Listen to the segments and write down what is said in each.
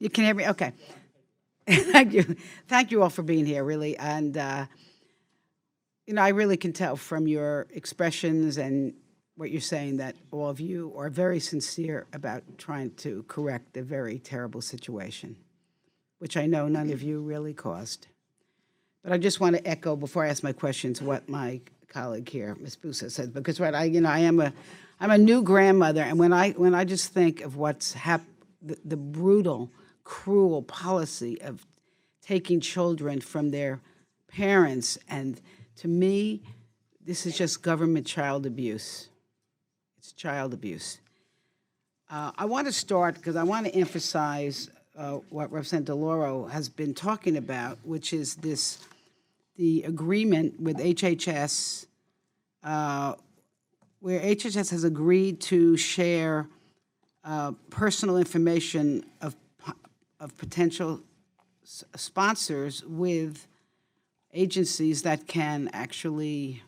You can hear me? Okay. Thank you. Thank you all for being here, really. And, I really can tell from your expressions and what you're saying that all of you are very sincere about trying to correct a very terrible situation, which I know none of you really caused. But I just want to echo, before I ask my questions, what my colleague here, Ms. Busa, said, because I'm a new grandmother, and when I just think of what's the brutal, cruel policy of taking children from their parents, and to me, this is just government child abuse. It's child abuse. I want to start because I want to emphasize what Representative DeLauro has been talking about, which is the agreement with HHS, where HHS has agreed to share personal information of potential sponsors with agencies that can actually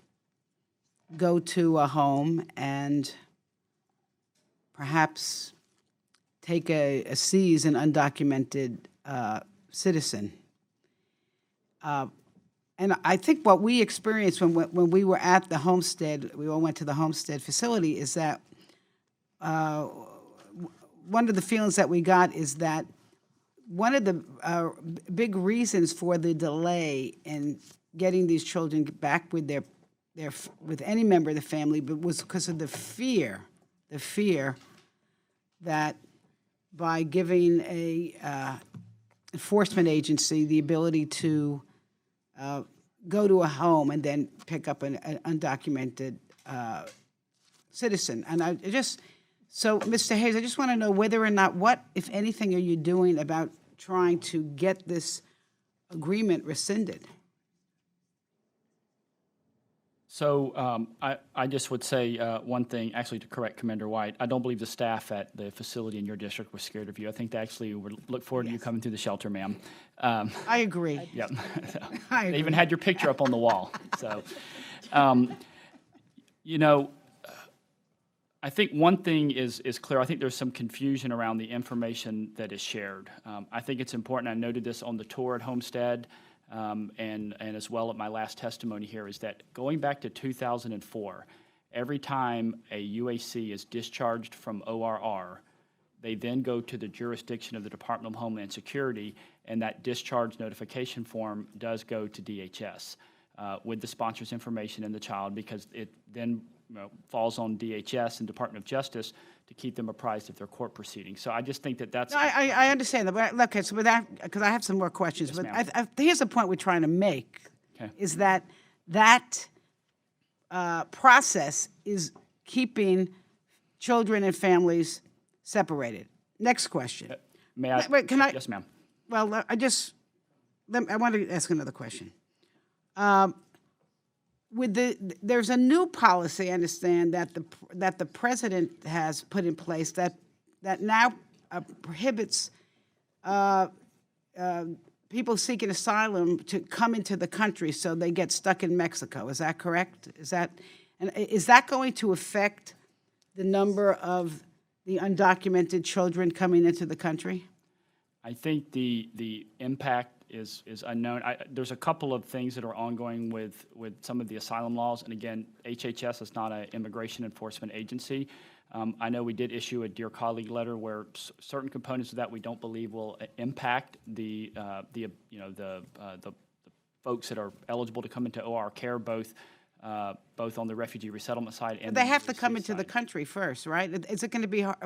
go to a home and perhaps seize an undocumented citizen. And I think what we experienced when we were at the homestead, we all went to the homestead facility, is that one of the feelings that we got is that one of the big reasons for the delay in getting these children back with with any member of the family, but was because of the fear that by giving a enforcement agency the ability to go to a home and then pick up an undocumented citizen. And so Mr. Hayes, I just want to know whether or not, what, if anything, are you doing about trying to get this agreement rescinded? So I just would say one thing, actually, to correct Commander White. I don't believe the staff at the facility in your district was scared of you. I think they actually would look forward to you coming through the shelter, ma'am. I agree. Yep. So, I they agree. even had your picture up on the wall. So, I think one thing is clear. I think there's some confusion around the information that is shared. I think it's important. I noted this on the tour at Homestead. And as well at my last testimony here, is that going back to 2004, every time a UAC is discharged from ORR, they then go to the jurisdiction of the Department of Homeland Security, and that discharge notification form does go to DHS with the sponsor's information and the child, because it then falls on DHS and Department of Justice to keep them apprised of their court proceedings. So I just think that's... No, I understand that, but okay, so with that, because I have some more questions, Yes, but here's the point we're trying to make, Okay. is that process is keeping children and families separated. Next question. May I? Wait, can I? Yes, ma'am. Well, I want to ask another question. There's a new policy, I understand, that the president has put in place that now prohibits people seeking asylum to come into the country, so they get stuck in Mexico. Is that correct? Is that going to affect the number of the undocumented children coming into the country? I think the impact is unknown. There's a couple of things that are ongoing with some of the asylum laws, and again, HHS is not an immigration enforcement agency. I know we did issue a Dear Colleague letter where certain components of that we don't believe will impact the folks that are eligible to come into OR care, both on the refugee resettlement side and They the have to come UAC into the side. country first, right? Is it going to be hard?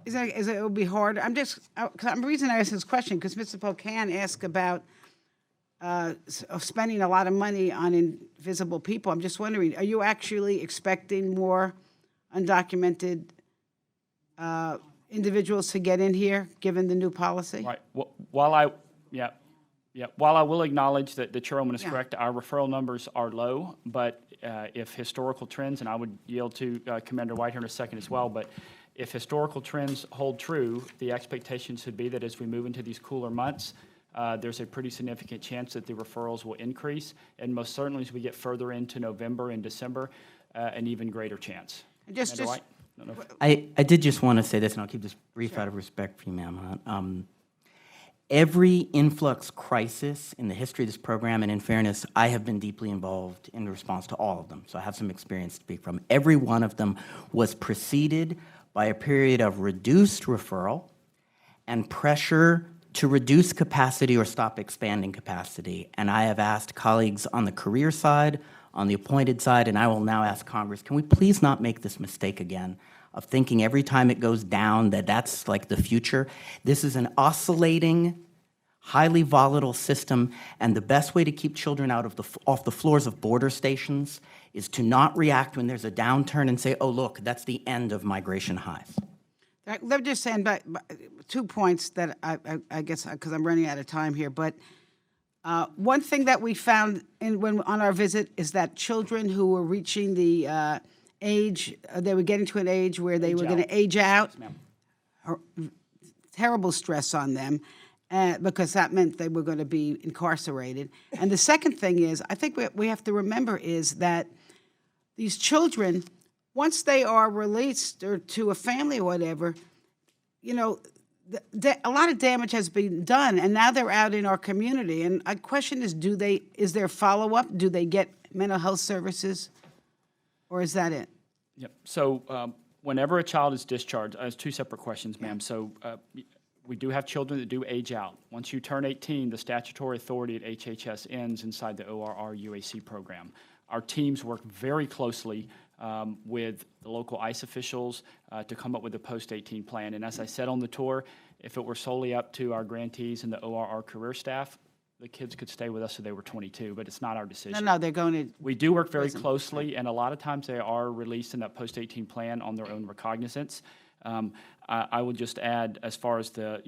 It will be hard. The reason I ask this question, because Mr. Pocan asked about spending a lot of money on invisible people. I'm just wondering, are you actually expecting more undocumented individuals to get in here, given the new policy? Right. While I will acknowledge that the chairwoman is correct, our referral numbers are low, but if historical trends, and I would yield to Commander White here in a second as well, but if historical trends hold true, the expectation should be that as we move into these cooler months, there's a pretty significant chance that the referrals will increase, and most certainly as we get further into November and December, an even greater chance. Commander White? I did just want to say this, and I'll keep this brief out of respect for you, ma'am. Every influx crisis in the history of this program, and in fairness, I have been deeply involved in response to all of them, so I have some experience to speak from. Every one of them was preceded by a period of reduced referral and pressure to reduce capacity or stop expanding capacity. And I have asked colleagues on the career side, on the appointed side, and I will now ask Congress, can we please not make this mistake again of thinking every time it goes down that that's like the future? This is an oscillating, highly volatile system, and the best way to keep children off the floors of border stations is to not react when there's a downturn and say, oh, look, that's the end of migration highs. Let me just say 2 points that I guess, because I'm running out of time here, but one thing that we found on our visit is that children who were reaching the age, they were getting to an age where they were going to age out. Yes, ma'am. Terrible stress on them because that meant they were going to be incarcerated. And the second thing is, I think what we have to remember is that these children, once they are released or to a family or whatever, you know, a lot of damage has been done, and now they're out in our community. And my question is, is there follow-up? Do they get mental health services, or is that it? Yep. So whenever a child is discharged, there's 2 separate questions, ma'am. So we do have children that do age out. Once you turn 18, the statutory authority at HHS ends inside the ORR UAC program. Our teams work very closely with the local ICE officials to come up with a post-18 plan. And as I said on the tour, if it were solely up to our grantees and the ORR career staff, the kids could stay with us till they were 22, but it's not our decision. No, they're going to. We do work very closely, and a lot of times they are released in that post-18 plan on their own recognizance. I would just add, as far as the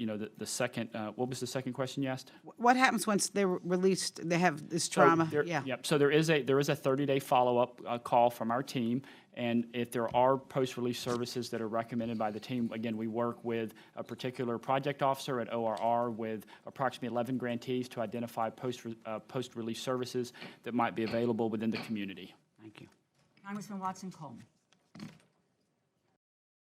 second, what was the second question you asked? What happens once they're released? They have this trauma. Yep. So there is a 30-day follow-up call from our team, and if there are post-release services that are recommended by the team, again, we work with a particular project officer at ORR with approximately 11 grantees to identify post-release services that might be available within the community. Thank you. Congressman Watson Coleman.